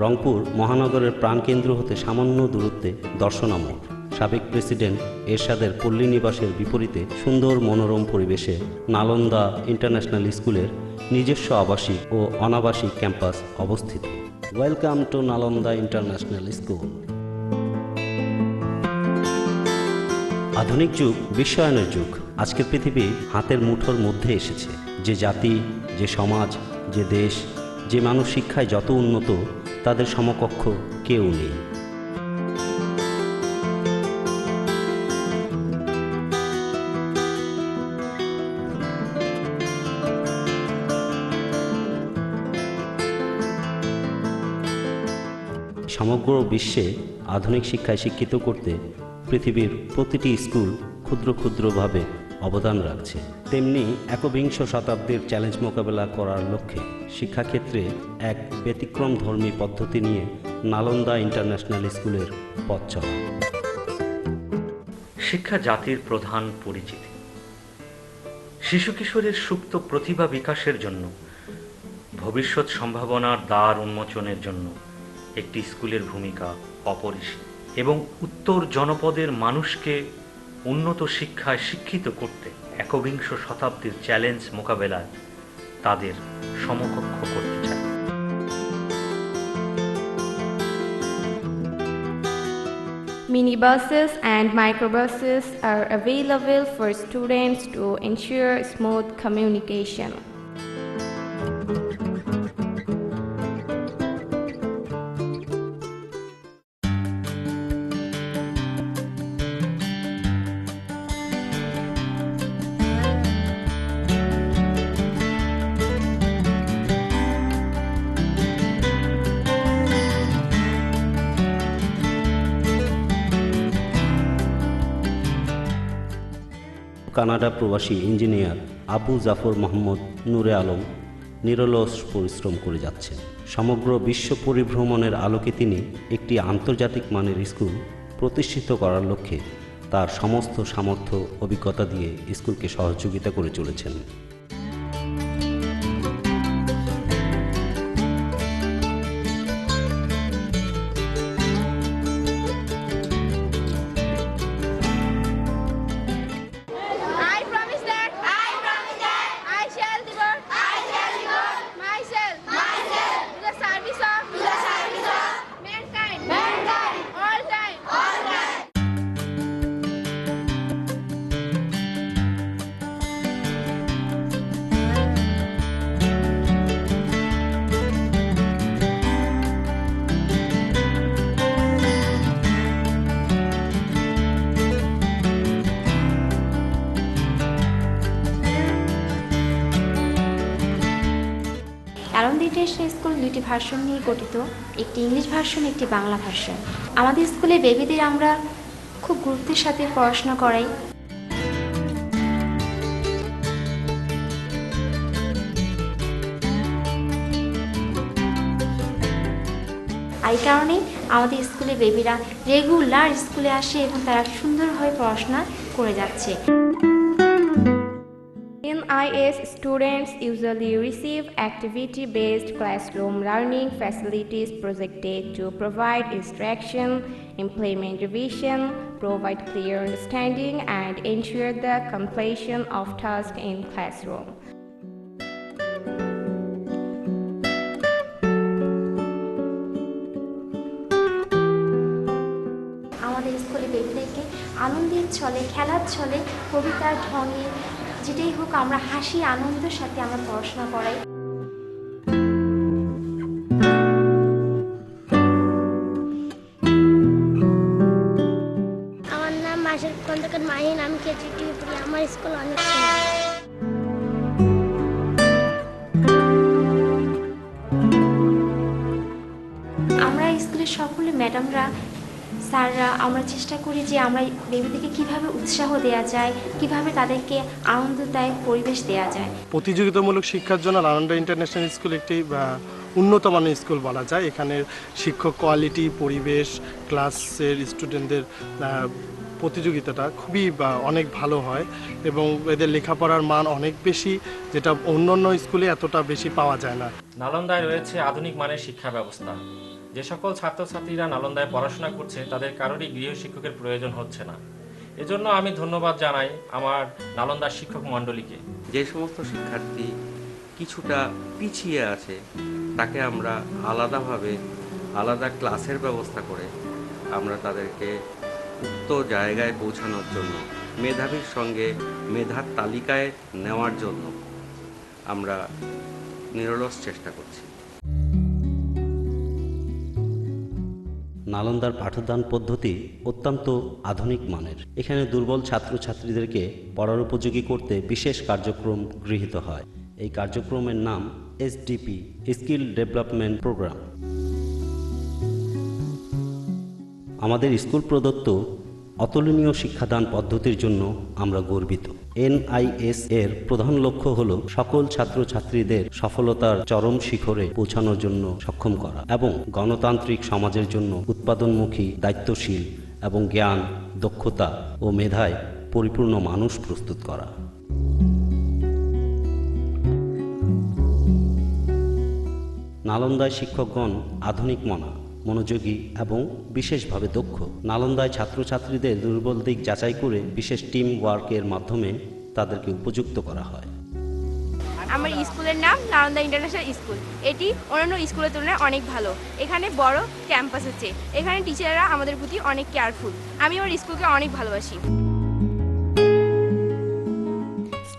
রংপুর মহানগরের প্রাণকেন্দ্র হতে সামান্য দূরত্বে দর্শনা মোড়। সাবেক প্রেসিডেন্ট এরশাদের পল্লী নিবাসের বিপরীতে সুন্দর মনোরম পরিবেশে নালন্দা ইন্টারন্যাশনাল স্কুলের নিজস্ব আবাসিক ও অনাবাসিক ক্যাম্পাস অবস্থিত। Welcome to Nalanda international school. আধুনিক যুগ বিশ্বায়নের যুগ। আজকের পৃথিবী হাতের মুঠোর মধ্যে এসেছে। যে জাতি, যে সমাজ, যে দেশ, যে মানুষ শিক্ষায় যত উন্নত, তাদের সমকক্ষ কেউ নেই। সমগ্র বিশ্বে আধুনিক শিক্ষায় শিক্ষিত করতে পৃথিবীর প্রতিটি স্কুল ক্ষুদ্র ক্ষুদ্রভাবে অবদান রাখছে। তেমনি একবিংশ শতাব্দীর চ্যালেঞ্জ মোকাবেলা করার লক্ষ্যে শিক্ষাক্ষেত্রে এক ব্যতিক্রমধর্মী পদ্ধতি নিয়ে নালন্দা ইন্টারন্যাশনাল স্কুলের পথ চলা। শিক্ষা জাতির প্রধান পরিচিতি। শিশু কিশোরের সুপ্ত প্রতিভা বিকাশের জন্য, ভবিষ্যৎ সম্ভাবনার দ্বার উন্মোচনের জন্য একটি স্কুলের ভূমিকা অপরিসীম এবং উত্তর জনপদের মানুষকে উন্নত শিক্ষায় শিক্ষিত করতে একবিংশ শতাব্দীর চ্যালেঞ্জ মোকাবেলায় তাদের সমকক্ষ করতে চায়। Minibuses and microbuses are available for students to ensure smooth communication. Canada প্রবাসী ইঞ্জিনিয়ার আবু জাফর মোহাম্মদ নূরে আলম নিরলস পরিশ্রম করে যাচ্ছেন। সমগ্র বিশ্ব পরিভ্রমণের আলোকে তিনি একটি আন্তর্জাতিক মানের স্কুল প্রতিষ্ঠিত করার লক্ষ্যে তার সমস্ত সামর্থ্য অভিজ্ঞতা দিয়ে স্কুলকে সহযোগিতা করে চলেছেন। নালন্দা ইন্টারন্যাশনাল স্কুল দুইটি ভার্সন নিয়ে গঠিত, একটি ইংলিশ ভার্সন, একটি বাংলা ভার্সন। আমাদের স্কুলে বেবিদের আমরা খুব গুরুত্বের সাথে পড়াশোনা করাই। এই কারণে আমাদের স্কুলে বেবিরা রেগুলার স্কুলে আসে এবং তারা সুন্দরভাবে পড়াশোনা করে যাচ্ছে। NIS students usually receive activity-based classroom learning facilities projected to provide instruction, implement revision, provide clear understanding, and ensure the completion of tasks in classroom. আমাদের স্কুলে বেবিদেরকে আনন্দের ছলে, খেলার ছলে, কবিতার ঢঙে, যেটাই হোক আমরা হাসি আনন্দের সাথে আমরা পড়াশোনা করাই। আমার নাম মাসের খন্দকার মাহিন, আমি কেজি টিভি পড়ি। আমার স্কুল অনেক আমরা স্কুলের সকলে ম্যাডামরা, স্যাররা আমরা চেষ্টা করি যে আমরা বেবিদেরকে কীভাবে উৎসাহ দেওয়া যায়, কিভাবে তাদেরকে আনন্দদায়ক পরিবেশ দেওয়া যায়। প্রতিযোগিতামূলক শিক্ষার জন্য নালন্দা ইন্টারন্যাশনাল স্কুল একটি উন্নত মানের স্কুল বলা যায়। এখানে শিক্ষক কোয়ালিটি, পরিবেশ, ক্লাসের স্টুডেন্টদের প্রতিযোগিতাটা খুবই অনেক ভালো হয় এবং এদের লেখাপড়ার মান অনেক বেশি, যেটা অন্যান্য স্কুলে এতটা বেশি পাওয়া যায় না। নালন্দায় রয়েছে আধুনিক মানের শিক্ষা ব্যবস্থা, যে সকল ছাত্রছাত্রীরা নালন্দায় পড়াশোনা করছে তাদের কারোরই গৃহশিক্ষকের প্রয়োজন হচ্ছে না। এজন্য আমি ধন্যবাদ জানাই আমার নালন্দার শিক্ষক মণ্ডলীকে। যে সমস্ত শিক্ষার্থী কিছুটা পিছিয়ে আছে তাকে আমরা আলাদাভাবে আলাদা ক্লাসের ব্যবস্থা করে আমরা তাদেরকে উক্ত জায়গায় পৌঁছানোর জন্য, মেধাবীর সঙ্গে মেধার তালিকায় নেওয়ার জন্য আমরা নিরলস চেষ্টা করছি। নালন্দার পাঠদান পদ্ধতি অত্যন্ত আধুনিক মানের। এখানে দুর্বল ছাত্রছাত্রীদেরকে পড়ার উপযোগী করতে বিশেষ কার্যক্রম গৃহীত হয়। এই কার্যক্রমের নাম SDP, স্কিল ডেভেলপমেন্ট প্রোগ্রাম। আমাদের স্কুল প্রদত্ত অতুলনীয় শিক্ষাদান পদ্ধতির জন্য আমরা গর্বিত। NIS এর প্রধান লক্ষ্য হল সকল ছাত্রছাত্রীদের সফলতার চরম শিখরে পৌঁছানোর জন্য সক্ষম করা এবং গণতান্ত্রিক সমাজের জন্য উৎপাদনমুখী, দায়িত্বশীল এবং জ্ঞান, দক্ষতা ও মেধায় পরিপূর্ণ মানুষ প্রস্তুত করা। নালন্দায় শিক্ষকগণ আধুনিক মনা, মনোযোগী এবং বিশেষভাবে দক্ষ। নালন্দায় ছাত্রছাত্রীদের দুর্বল দিক যাচাই করে বিশেষ টিম ওয়ার্কের মাধ্যমে তাদেরকে উপযুক্ত করা হয়। আমার স্কুলের নাম নালন্দা ইন্টারন্যাশনাল স্কুল। এটি অন্যান্য স্কুলের তুলনায় অনেক ভালো। এখানে বড় ক্যাম্পাস আছে। এখানে টিচাররা আমাদের প্রতি অনেক কেয়ারফুল। আমি আমার স্কুলকে অনেক ভালোবাসি।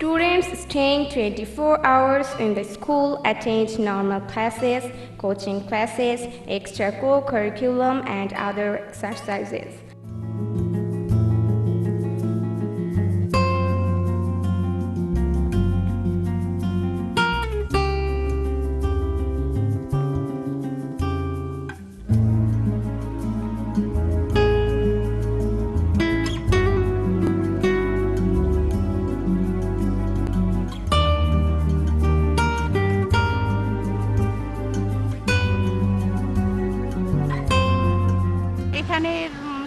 Students staying 24 hours in the school attend normal classes, coaching classes, extra co-curriculum and other exercises. এখানে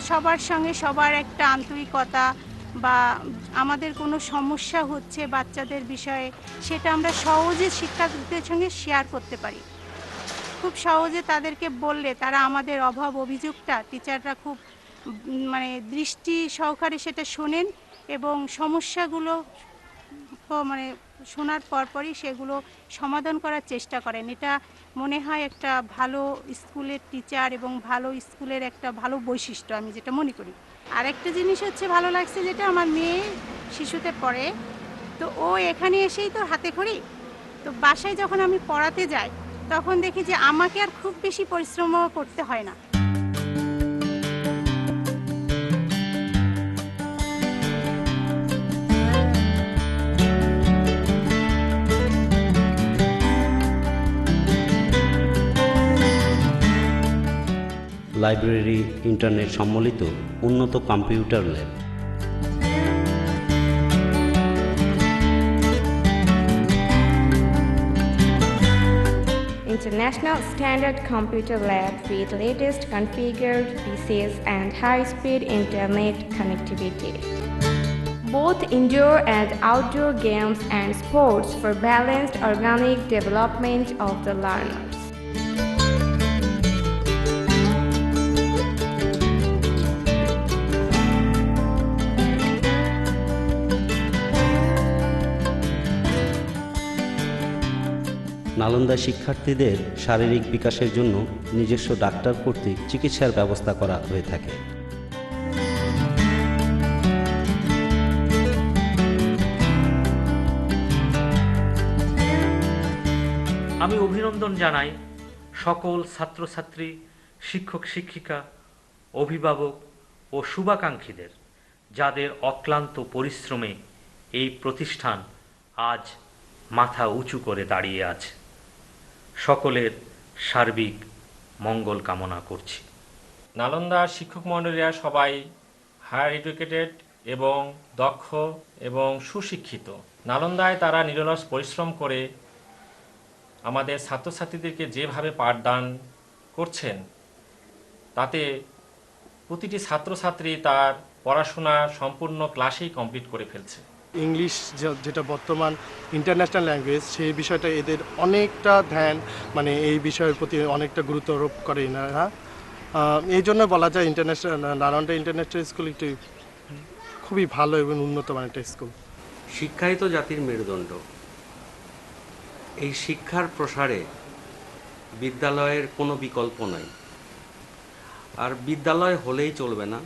সবার সঙ্গে সবার একটা আন্তরিকতা, বা আমাদের কোনো সমস্যা হচ্ছে বাচ্চাদের বিষয়ে, সেটা আমরা সহজে শিক্ষার্থীদের সঙ্গে শেয়ার করতে পারি। খুব সহজে তাদেরকে বললে তারা আমাদের অভাব অভিযোগটা টিচাররা খুব দৃষ্টি সহকারে সেটা শোনেন এবং সমস্যাগুলো শোনার পরপরই সেগুলো সমাধান করার চেষ্টা করেন। এটা মনে হয় একটা ভালো স্কুলের টিচার এবং ভালো স্কুলের একটা ভালো বৈশিষ্ট্য, আমি যেটা মনে করি। আর একটা জিনিস হচ্ছে ভালো লাগছে, যেটা আমার মেয়ে শিশুতে পড়ে, তো ও এখানে এসেই তো হাতে খড়ি, তো বাসায় যখন আমি পড়াতে যাই তখন দেখি যে আমাকে আর খুব বেশি পরিশ্রমও করতে হয় না। লাইব্রেরি, ইন্টারনেট সম্বলিত উন্নত computer lab. International standard computer lab with latest configured PCs and high-speed internet connectivity. Both indoor and outdoor games and sports for balanced organic development of the learners. Nalanda শিক্ষার্থীদের শারীরিক বিকাশের জন্য নিজস্ব ডাক্তার কর্তৃক চিকিৎসার ব্যবস্থা করা হয়ে থাকে। আমি অভিনন্দন জানাই সকল ছাত্রছাত্রী, শিক্ষক শিক্ষিকা, অভিভাবক ও শুভাকাঙ্ক্ষীদের, যাদের অক্লান্ত পরিশ্রমে এই প্রতিষ্ঠান আজ মাথা উঁচু করে দাঁড়িয়ে আছে। সকলের সার্বিক মঙ্গল কামনা করছি। নালন্দার শিক্ষক মণ্ডলীরা সবাই হায়ার এডুকেটেড এবং দক্ষ এবং সুশিক্ষিত। নালন্দায় তারা নিরলস পরিশ্রম করে আমাদের ছাত্রছাত্রীদেরকে যেভাবে পাঠদান করছেন, তাতে প্রতিটি ছাত্রছাত্রী তার পড়াশোনা সম্পূর্ণ ক্লাসেই কমপ্লিট করে ফেলছে। ইংলিশ যেটা বর্তমান ইন্টারন্যাশনাল ল্যাঙ্গুয়েজ, সেই বিষয়টা এদের অনেকটা ধ্যান, মানে এই বিষয়ের প্রতি অনেকটা গুরুত্ব আরোপ করে এনারা। এই জন্য বলা যায় নালন্দা ইন্টারন্যাশনাল স্কুল একটি খুবই ভালো এবং উন্নত মানের একটা স্কুল। শিক্ষাই তো জাতির মেরুদণ্ড। এই শিক্ষার প্রসারে বিদ্যালয়ের কোনো বিকল্প নাই। আর বিদ্যালয় হলেই চলবে না,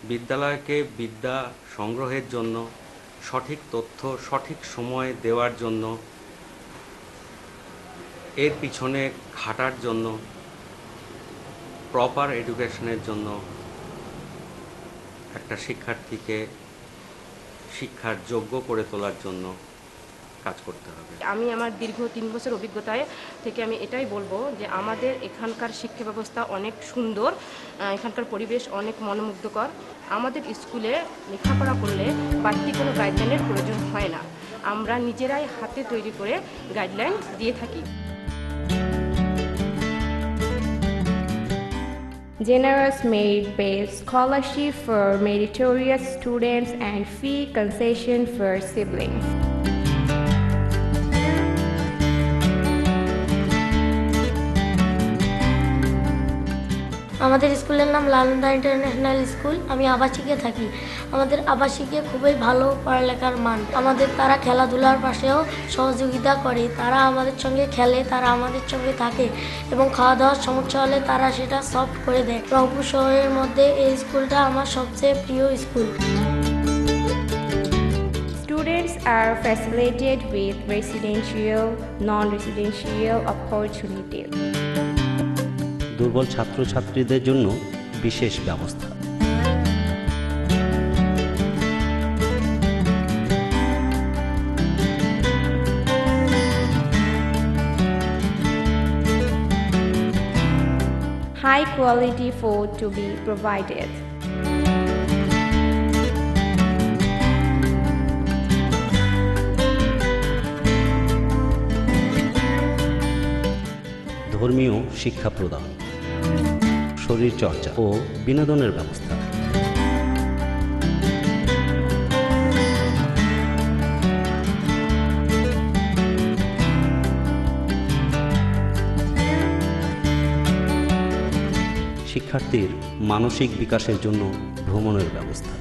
বিদ্যালয়কে বিদ্যা সংগ্রহের জন্য, সঠিক তথ্য সঠিক সময়ে দেওয়ার জন্য, এর পিছনে খাটার জন্য, প্রপার এডুকেশনের জন্য একটা শিক্ষার্থীকে শিক্ষার যোগ্য করে তোলার জন্য কাজ করতে হবে। আমি আমার দীর্ঘ 3 বছর অভিজ্ঞতায় থেকে আমি এটাই বলবো যে আমাদের এখানকার শিক্ষা ব্যবস্থা অনেক সুন্দর, এখানকার পরিবেশ অনেক মনোমুগ্ধকর। আমাদের স্কুলে লেখাপড়া করলে বাড়তি কোনো গাইডলাইনের প্রয়োজন হয় না, আমরা নিজেরাই হাতে তৈরি করে গাইডলাইন দিয়ে থাকি। Generous merit-based scholarship for meritorious students and fee concession for siblings. আমাদের স্কুলের নাম নালন্দা ইন্টারন্যাশনাল স্কুল। আমি আবাসিকে থাকি। আমাদের আবাসিকে খুবই ভালো পড়ালেখার মান। আমাদের তারা খেলাধুলার পাশেও সহযোগিতা করে, তারা আমাদের সঙ্গে খেলে, তারা আমাদের সঙ্গে থাকে এবং খাওয়া দাওয়ার সমস্যা হলে তারা সেটা সলভ করে দেয়। রংপুর শহরের মধ্যে এই স্কুলটা আমার সবচেয়ে প্রিয় school. Students are facilitated with residential, non-residential opportunities. দুর্বল ছাত্রছাত্রীদের জন্য বিশেষ ব্যবস্থা। High quality food to be provided. ধর্মীয় শিক্ষা প্রদান, শরীরচর্চা ও বিনোদনের ব্যবস্থা। শিক্ষার্থীর মানসিক বিকাশের জন্য ভ্রমণের ব্যবস্থা।